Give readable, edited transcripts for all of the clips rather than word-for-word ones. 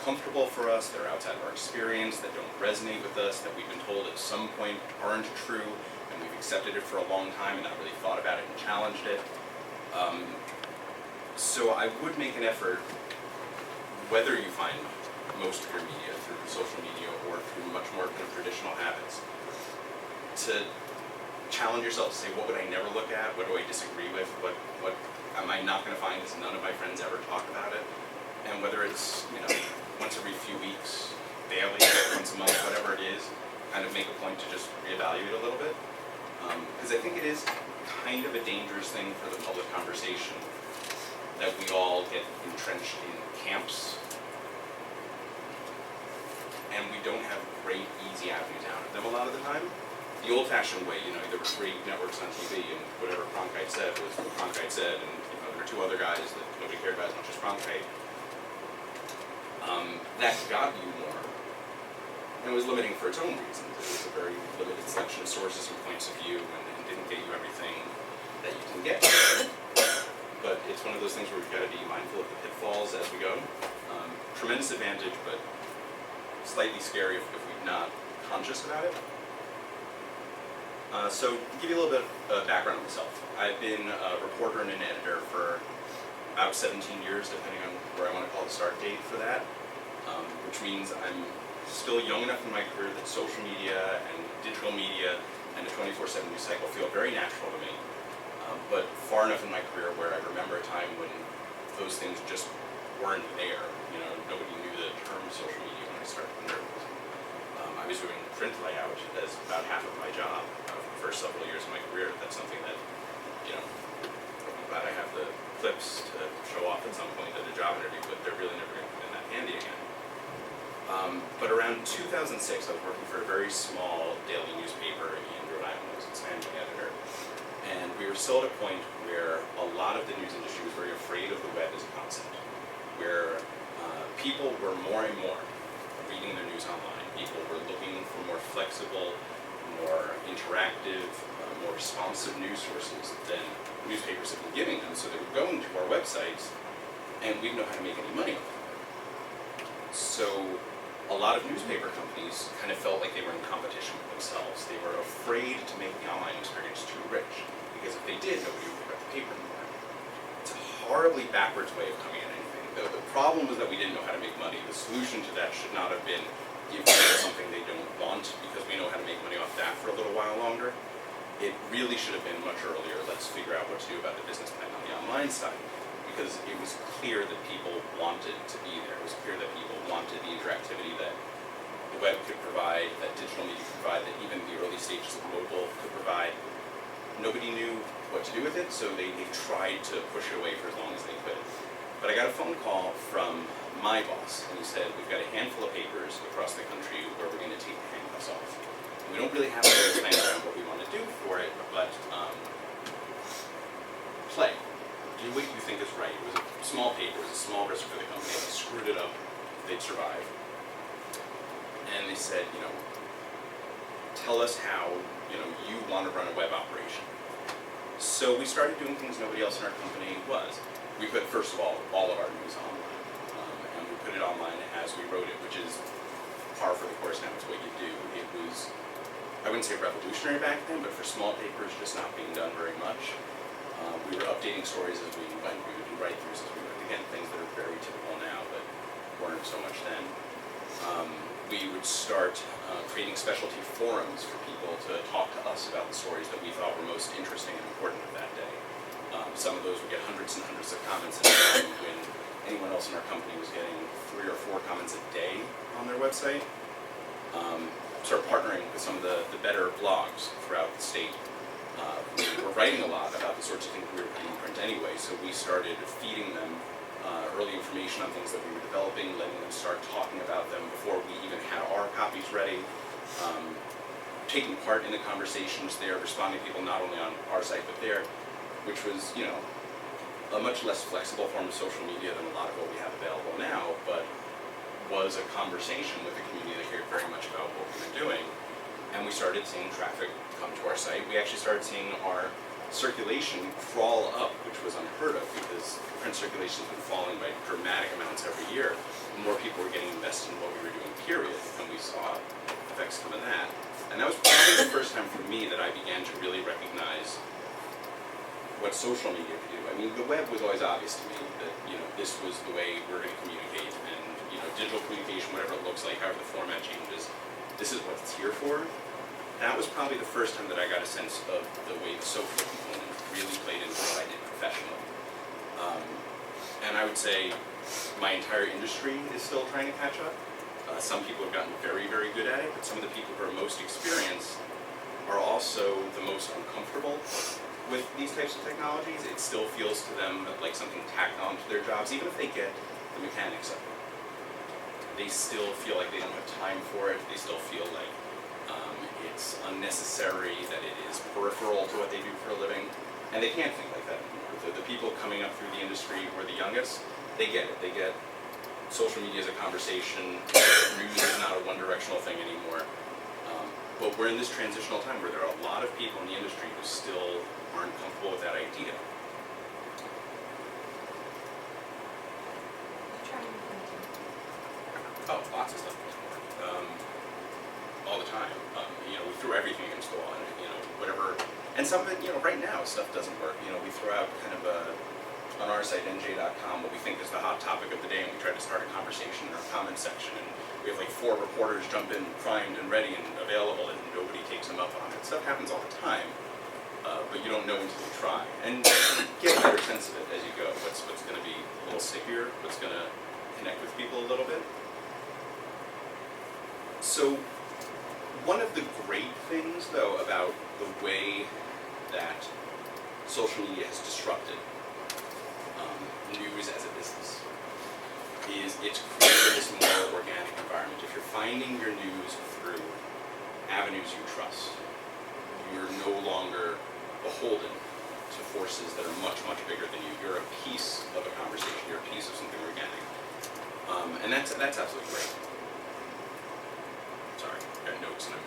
uncomfortable for us, that are outside of our experience, that don't resonate with us, that we've been told at some point aren't true, and we've accepted it for a long time and not really thought about it and challenged it. So I would make an effort, whether you find most of your media through social media or through much more kind of traditional habits, to challenge yourself to say, what would I never look at? What do I disagree with? What am I not going to find because none of my friends ever talk about it? And whether it's, once every few weeks, daily, once a month, whatever it is, kind of make a point to just reevaluate a little bit. Because I think it is kind of a dangerous thing for the public conversation that we all get entrenched in camps, and we don't have great, easy avenues out of them a lot of the time. The old-fashioned way, there were 3 networks on TV, and whatever Cronkite said was what Cronkite said, and there were 2 other guys that nobody cared about as much as Cronkite. That got you more, and it was limiting for its own reasons. It was a very limited selection of sources and points of view, and didn't get you everything that you can get. But it's one of those things where we've got to be mindful of the pitfalls as we go. Tremendous advantage, but slightly scary if we're not conscious about it. So to give you a little bit of background on myself, I've been a reporter and an editor for about 17 years, depending on where I want to call the start date for that, which means I'm still young enough in my career that social media and digital media and the 24/7 news cycle feel very natural to me, but far enough in my career where I remember a time when those things just weren't there. Nobody knew the term social media when I started in journalism. I was doing print layout as about half of my job for the first several years of my career. That's something that, I'm glad I have the clips to show off at some point at a job interview, but they're really never going to come in that handy again. But around 2006, I was working for a very small daily newspaper in Rhode Island. I was its managing editor. And we were still at a point where a lot of the news industry was very afraid of the web as a concept, where people were more and more reading their news online. People were looking for more flexible, more interactive, more responsive news sources than newspapers have been giving them. So they were going to our websites, and we didn't know how to make any money off of it. So a lot of newspaper companies kind of felt like they were in competition with themselves. They were afraid to make the online experience too rich, because if they did, nobody would pick up the paper anymore. It's a horribly backwards way of coming at anything. The problem was that we didn't know how to make money. The solution to that should not have been give people something they don't want because we know how to make money off that for a little while longer. It really should have been much earlier. Let's figure out what to do about the business plan on the online side, because it was clear that people wanted to be there. It was clear that people wanted the interactivity that the web could provide, that digital media could provide, that even the early stages of mobile could provide. Nobody knew what to do with it, so they tried to push it away for as long as they could. But I got a phone call from my boss, and he said, we've got a handful of papers across the country where we're going to take the handcuffs off. And we don't really have a very plan around what we want to do for it, but play. Do what you think is right. It was a small paper, it was a small risk for the company. If they screwed it up, they'd survive. And they said, tell us how, you want to run a web operation. So we started doing things nobody else in our company was. We put, first of all of our news online, and we put it online as we wrote it, which is par for the course now. It's what you do. It was, I wouldn't say revolutionary back then, but for small papers, just not being done very much. We were updating stories as we went. We would do write-throughs as we went. Again, things that are very typical now, but weren't so much then. We would start creating specialty forums for people to talk to us about the stories that we thought were most interesting and important of that day. Some of those would get hundreds and hundreds of comments in a day when anyone else in our company was getting 3 or 4 comments a day on their website. Started partnering with some of the better blogs throughout the state. We were writing a lot about the sorts of things we were putting in print anyway, so we started feeding them early information on things that we were developing, letting them start talking about them before we even had our copies ready, taking part in the conversations there, responding to people not only on our site but there, which was, a much less flexible form of social media than a lot of what we have available now, but was a conversation with the community that cared very much about what we were doing. And we started seeing traffic come to our site. We actually started seeing our circulation crawl up, which was unheard of because print circulation has been falling by dramatic amounts every year. More people were getting invested in what we were doing, period, and we saw effects come in that. And that was probably the first time for me that I began to really recognize what social media could do. I mean, the web was always obvious to me that, this was the way we're going to communicate, and, digital communication, whatever it looks like, however the format changes, this is what it's here for. That was probably the first time that I got a sense of the way the social component really played into what I did professionally. And I would say my entire industry is still trying to catch up. Some people have gotten very, very good at it, but some of the people who are most experienced are also the most uncomfortable with these types of technologies. It still feels to them like something tacked onto their jobs, even if they get the mechanics of it. They still feel like they don't have time for it. They still feel like it's unnecessary, that it is peripheral to what they do for a living, and they can't think like that anymore. The people coming up through the industry who are the youngest, they get it. They get social media as a conversation. News is not a one-directional thing anymore. But we're in this transitional time where there are a lot of people in the industry who still aren't comfortable with that idea. Oh, lots of stuff doesn't work. All the time. We throw everything against the wall, and whatever. And some of it, right now, stuff doesn't work. We throw out kind of on our site, nj.com, what we think is the hot topic of the day, and we try to start a conversation in our comment section, and we have like 4 reporters jump in, primed and ready and available, and nobody takes them up on it. Stuff happens all the time, but you don't know until you try. And get a better sense of it as you go. What's going to be a little stickier, what's going to connect with people a little bit. So, one of the great things, though, about the way that social media has disrupted news as a business is it's created this more organic environment. If you're finding your news through avenues you trust, you're no longer beholden to forces that are much, much bigger than you. You're a piece of a conversation. You're a piece of something organic. And that's absolutely great. Sorry, I've got notes and I'm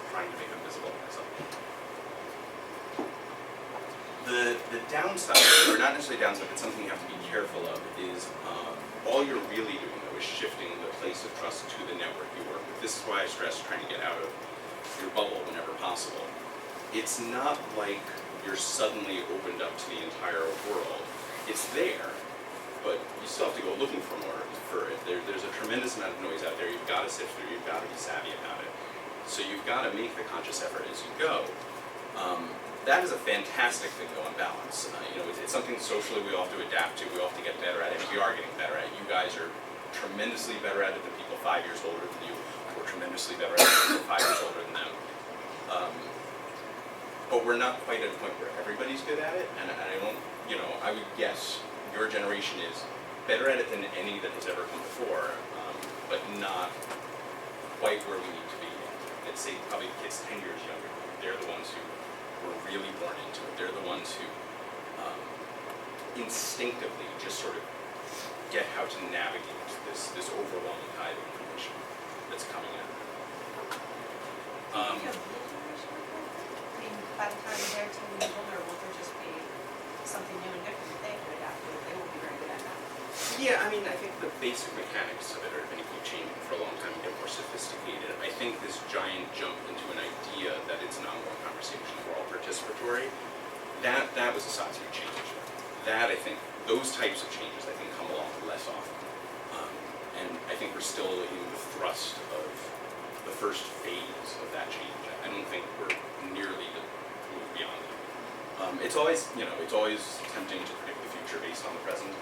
trying to make them visible myself. The downside, or not necessarily downside, but something you have to be careful of, is all you're really doing, though, is shifting the place of trust to the network you work with. This is why I stress trying to get out of your bubble whenever possible. It's not like you're suddenly opened up to the entire world. It's there, but you still have to go looking for more for it. There's a tremendous amount of noise out there. You've got to sift through. You've got to be savvy about it. So you've got to make the conscious effort as you go. That is a fantastic thing, though, on balance. It's something socially we all have to adapt to. We all have to get better at it. We are getting better at it. You guys are tremendously better at it than people 5 years older than you, or tremendously better at it than people 5 years older than them. But we're not quite at a point where everybody's good at it, and I don't, I would guess your generation is better at it than any that has ever come before, but not quite where we need to be yet. I'd say probably the kids 10 years younger. They're the ones who were really born into it. They're the ones who instinctively just sort of get how to navigate this overwhelming tide of information that's coming in. By the time they're 10 years older, will there just be something new and different that they can adapt to? They won't be very good at that. Yeah, I think the basic mechanics of it are going to keep changing for a long time and get more sophisticated. I think this giant jump into an idea that it's an ongoing conversation, we're all participatory, that was a seismic change. That, I think, those types of changes, I think, come along less often. And I think we're still in the thrust of the first phase of that change. I don't think we're nearly moved beyond it. It's always tempting to predict the future based on the present,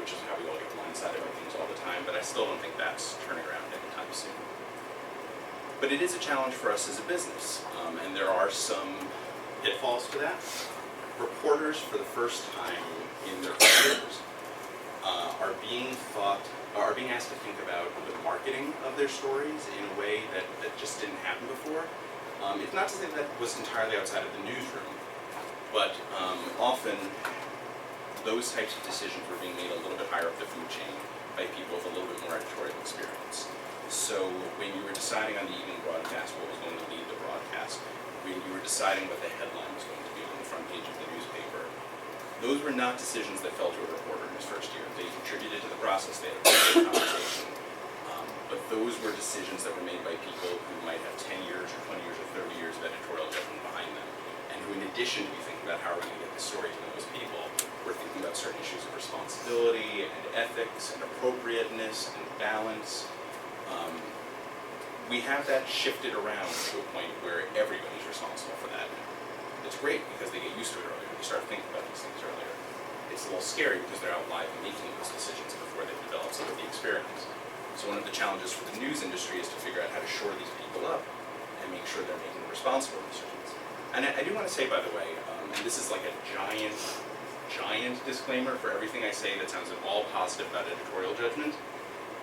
which is how we all get blindsided by things all the time, but I still don't think that's turning around anytime soon. But it is a challenge for us as a business, and there are some pitfalls to that. Reporters, for the first time in their careers, are being asked to think about the marketing of their stories in a way that just didn't happen before. It's not to say that was entirely outside of the newsroom, but often those types of decisions were being made a little bit higher up the food chain by people with a little bit more editorial experience. So when you were deciding on the evening broadcast, what was going to lead the broadcast, when you were deciding what the headline was going to be on the front page of the newspaper, those were not decisions that fell to a reporter in his first year. They contributed to the process, they had a great conversation, but those were decisions that were made by people who might have 10 years or 20 years or 30 years of editorial judgment behind them, and who in addition to be thinking about how we're going to get this story to those people, were thinking about certain issues of responsibility and ethics and appropriateness and balance. We have that shifted around to a point where everybody's responsible for that. It's great because they get used to it earlier, they start thinking about these things earlier. It's a little scary because they're out live and making those decisions before they've developed some of the experience. So one of the challenges for the news industry is to figure out how to shore these people up and make sure they're making responsible decisions. And I do want to say, by the way, and this is like a giant disclaimer for everything I say that sounds at all positive about editorial judgment,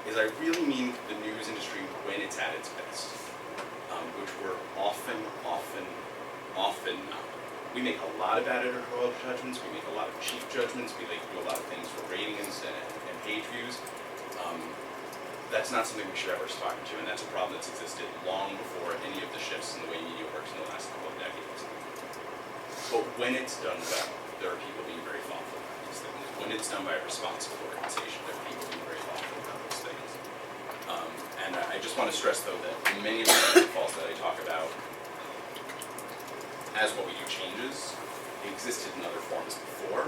is I really mean the news industry when it's at its best, which we're often not. We make a lot of bad editorial judgments, we make a lot of cheap judgments, we do a lot of things for ratings and page views. That's not something we should ever aspire to, and that's a problem that's existed long before any of the shifts in the way media works in the last couple of decades. But when it's done well, there are people being very thoughtful about these things. When it's done by a responsible organization, there are people being very thoughtful about those things. And I just want to stress, though, that many of the pitfalls that I talk about as what we do changes, they existed in other forms before,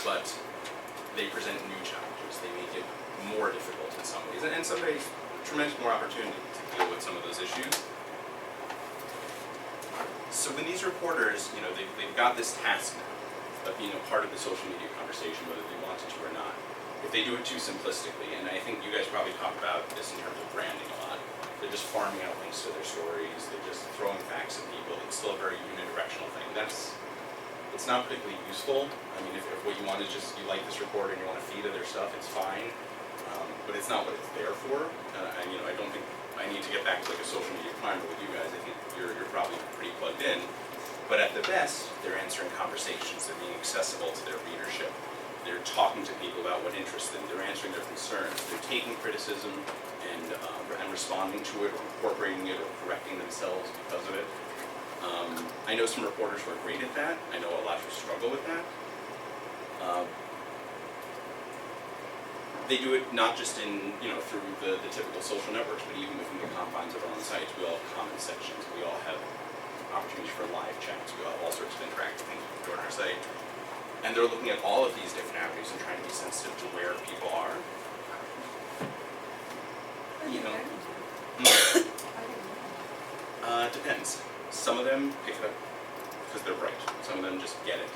but they present new challenges. They make it more difficult in some ways, and in some ways, tremendous more opportunity to deal with some of those issues. So when these reporters, they've got this task now of being a part of the social media conversation, whether they want to or not. If they do it too simplistically, and I think you guys probably talk about this in terms of branding a lot, they're just farming out links to their stories, they're just throwing facts at people, it's still a very unidirectional thing. It's not particularly useful. I mean, if what you want is just, you like this reporter and you want to feed other stuff, it's fine, but it's not what it's there for. I don't think I need to get back to like a social media primer with you guys. I think you're probably pretty plugged in. But at the best, they're answering conversations, they're being accessible to their readership, they're talking to people about what interests them, they're answering their concerns, they're taking criticism and responding to it, or incorporating it, or correcting themselves because of it. I know some reporters who are great at that. I know a lot who struggle with that. They do it not just in, through the typical social networks, but even within the confines of our own sites. We all have comment sections, we all have opportunities for live chats, we all have all sorts of interactive things we can do on our site. And they're looking at all of these different avenues and trying to be sensitive to where people are. Depends. Some of them pick it up because they're bright. Some of them just get it.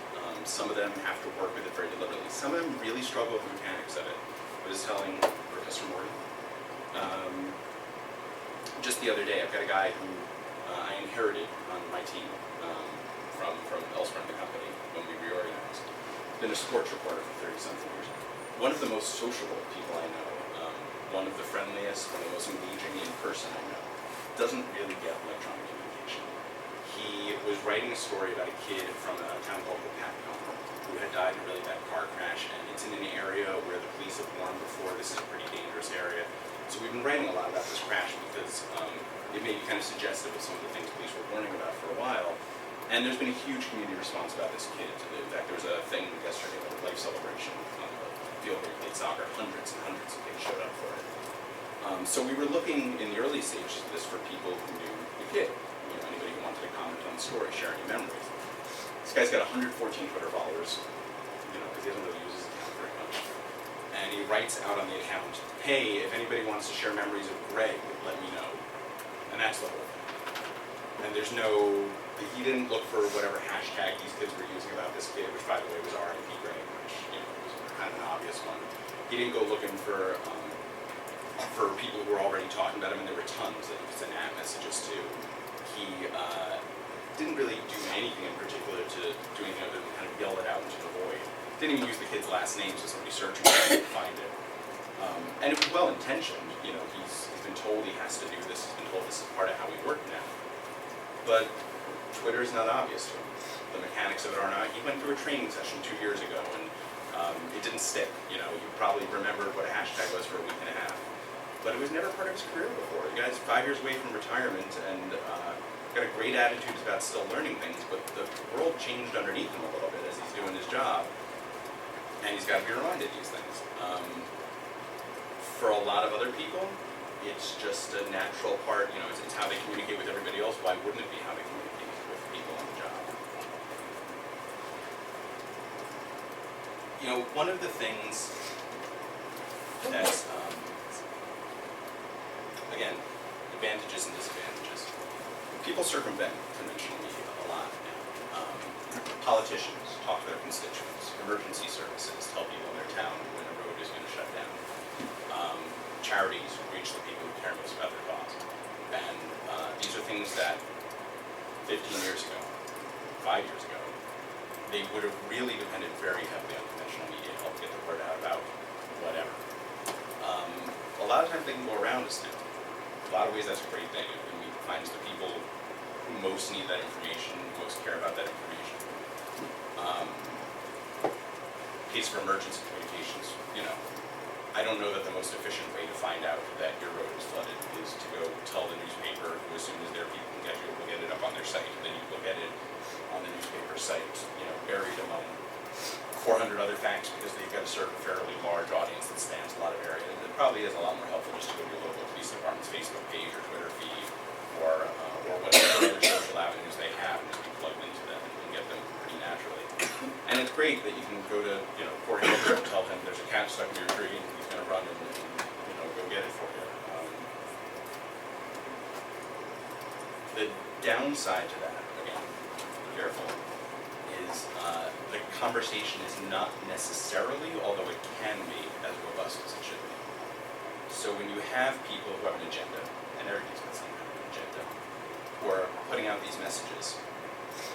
Some of them have to work with it very deliberately. Some of them really struggle with the mechanics of it. I was telling Professor Morton just the other day, I've got a guy who I inherited on my team from elsewhere in the company when we reorganized. Been a sports reporter for 30-something years. One of the most sociable people I know, one of the friendliest, one of the most engaging in person I know, doesn't really get electronic communication. He was writing a story about a kid from a town called Hochman who had died in a really bad car crash, and it's in an area where the police have warned before this is a pretty dangerous area. So we've been writing a lot about this crash because it may be kind of suggestive of some of the things police were warning about for a while. And there's been a huge community response about this kid. In fact, there was a thing yesterday, a life celebration on the field where he played soccer. Hundreds and hundreds of kids showed up for it. So we were looking in the early stages of this for people who knew the kid. Anybody who wanted to comment on the story, share any memories. This guy's got 114 Twitter followers, because he doesn't really use his account very much. And he writes out on the account, hey, if anybody wants to share memories of Greg, let me know. And that's the whole thing. And he didn't look for whatever hashtag these kids were using about this kid, which by the way was RIP Greg, which was kind of an obvious one. He didn't go looking for people who were already talking about him, and there were tons that he could send ad messages to. He didn't really do anything in particular to do anything other than kind of yell it out into the void. Didn't even use the kid's last name, so somebody searching for it to find it. And it was well intentioned. He's been told he has to do this. He's been told this is part of how we work now. But Twitter is not obvious to him. The mechanics of it are not. He went through a training session 2 years ago, and it didn't stick. You probably remembered what a hashtag was for a week and a half. but it was never part of his career before. The guy's 5 years away from retirement and got a great attitude about still learning things, but the world changed underneath him a little bit as he's doing his job, and he's got to be reminded of these things. For a lot of other people, it's just a natural part, it's how they communicate with everybody else. Why wouldn't it be how they communicate with people on the job? One of the things that's, again, advantages and disadvantages. People circumvent conventional media a lot now. Politicians talk to their constituents. Emergency services tell people in their town when a road is going to shut down. Charities reach the people who care most about their cause. And these are things that 15 years ago, 5 years ago, they would have really depended very heavily on conventional media to help get the word out about whatever. A lot of times they can go around us now. In a lot of ways that's a great thing. It finds the people who most need that information, who most care about that information. Case for emergency communications, I don't know that the most efficient way to find out that your road is flooded is to go tell the newspaper, who as soon as their people can get you, will get it up on their site, and then you will get it on the newspaper site, buried among 400 other facts because they've got to serve a fairly large audience that spans a lot of areas. It probably is a lot more helpful just to go to your local police department's Facebook page or Twitter feed or whatever other social avenues they have and just be plugged into them and get them pretty naturally. And it's great that you can go to, Corey Hilton and tell him there's a cat stuck in your tree and he's going to run and go get it for you. The downside to that, again, be careful, is the conversation is not necessarily, although it can be, as robust as it should be. So when you have people who have an agenda, and everybody's got some kind of an agenda, who are putting out these messages,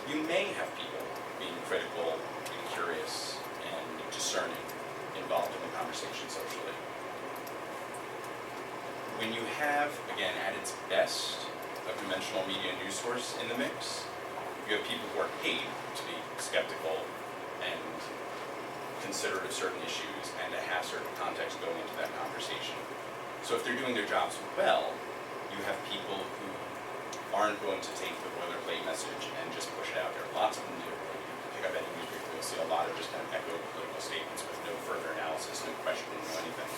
you may have people being critical, being curious, and discerning involved in the conversation socially. When you have, again, at its best, a conventional media news source in the mix, you have people who are paid to be skeptical and considerate of certain issues and to have certain context going into that conversation. So if they're doing their jobs well, you have people who aren't going to take the boilerplate message and just push it out there. Lots of them do. You pick up any newspaper, you'll see a lot of just kind of echoed political statements with no further analysis, no questioning, no anything.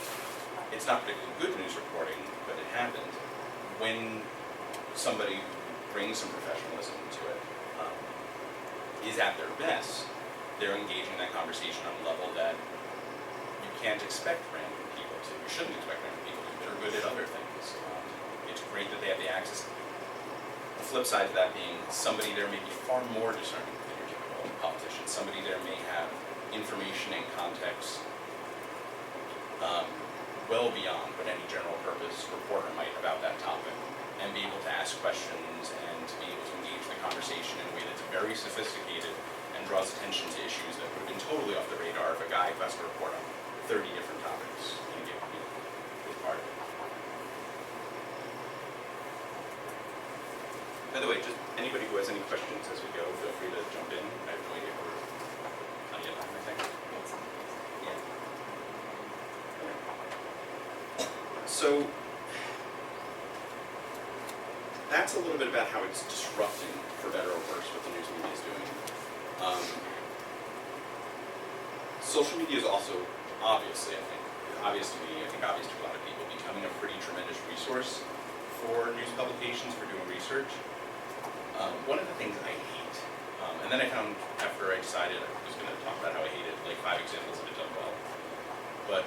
It's not particularly good news reporting, but it happens. When somebody who brings some professionalism to it is at their best, they're engaging that conversation on a level that you can't expect random people to. You shouldn't expect random people to. They're good at other things. It's great that they have the access. The flip side to that being somebody there may be far more discerning than your typical politician. Somebody there may have information and context well beyond what any general purpose reporter might about that topic, and be able to ask questions and to be able to engage the conversation in a way that's very sophisticated and draws attention to issues that would have been totally off the radar if a guy who has to report on 30 different topics can get is part of it. By the way, just anybody who has any questions as we go, feel free to jump in. I have no idea where we're not yet on, I think. Yeah. So that's a little bit about how it's disrupting, for better or worse, what the news media is doing. Social media is also, obviously, I think obvious to a lot of people, becoming a pretty tremendous resource for news publications, for doing research. One of the things I hate, and then I found, after I decided I was going to talk about how I hated, like 5 examples of it done well, but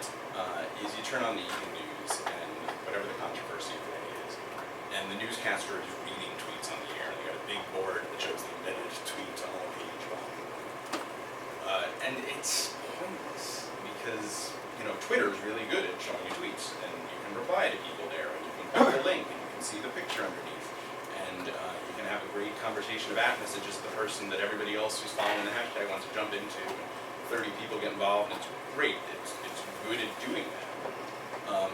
is you turn on the evening news and whatever the controversy of the day is, and the newscaster is reading tweets on the air, and they got a big board that shows the embedded tweets on all page one. And it's pointless because, Twitter is really good at showing you tweets, and you can reply to people there, and you can click the link, and you can see the picture underneath, and you can have a great conversation about messages to the person that everybody else who's following the hashtag wants to jump into, and 30 people get involved, and it's great. It's good at doing that.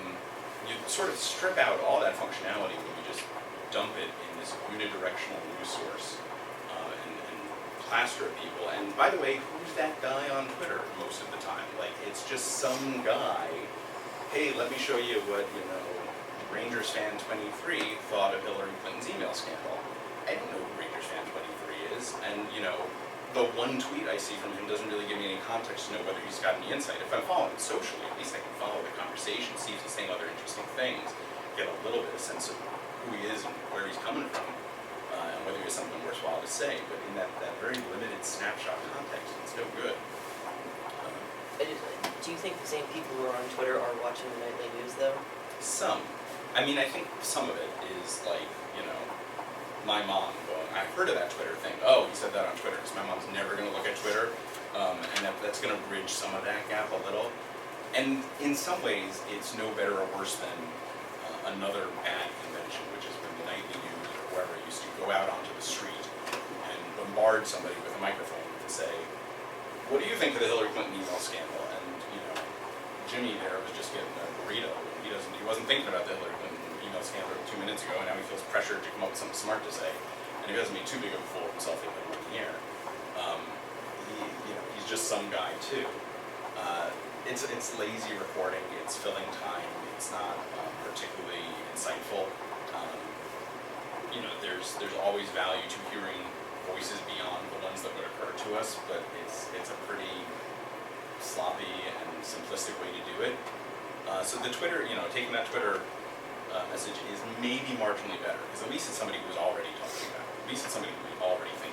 You sort of strip out all that functionality when you just dump it in this unidirectional news source and plaster at people. And by the way, who's that guy on Twitter most of the time? Like, it's just some guy hey, let me show you what, Rangers fan 23 thought of Hillary Clinton's email scandal. I don't know who Rangers fan 23 is, and the one tweet I see from him doesn't really give me any context to know whether he's got any insight. If I'm following him socially, at least I can follow the conversation, see if he's saying other interesting things, get a little bit of sense of who he is and where he's coming from, and whether he has something worthwhile to say. But in that very limited snapshot context, it's no good. Do you think the same people who are on Twitter are watching the nightly news, though? Some. I mean, I think some of it is like, my mom going, I've heard of that Twitter thing. Oh, he said that on Twitter. So my mom's never going to look at Twitter. And that's going to bridge some of that gap a little. And in some ways, it's no better or worse than another bad convention, which is when the nightly news or whoever used to go out onto the street and bombard somebody with a microphone and say, what do you think of the Hillary Clinton email scandal? And, Jimmy there was just getting a burrito. He wasn't thinking about the Hillary Clinton email scandal 2 minutes ago, and now he feels pressured to come up with something smart to say. And he doesn't make too big of a fool of himself to put him on the air. He's just some guy too. It's lazy reporting. It's filling time. It's not particularly insightful. There's always value to hearing voices beyond the ones that would occur to us, but it's a pretty sloppy and simplistic way to do it. So the Twitter, taking that Twitter message is maybe marginally better, because at least it's somebody who's already talking about it. At least it's somebody who we already think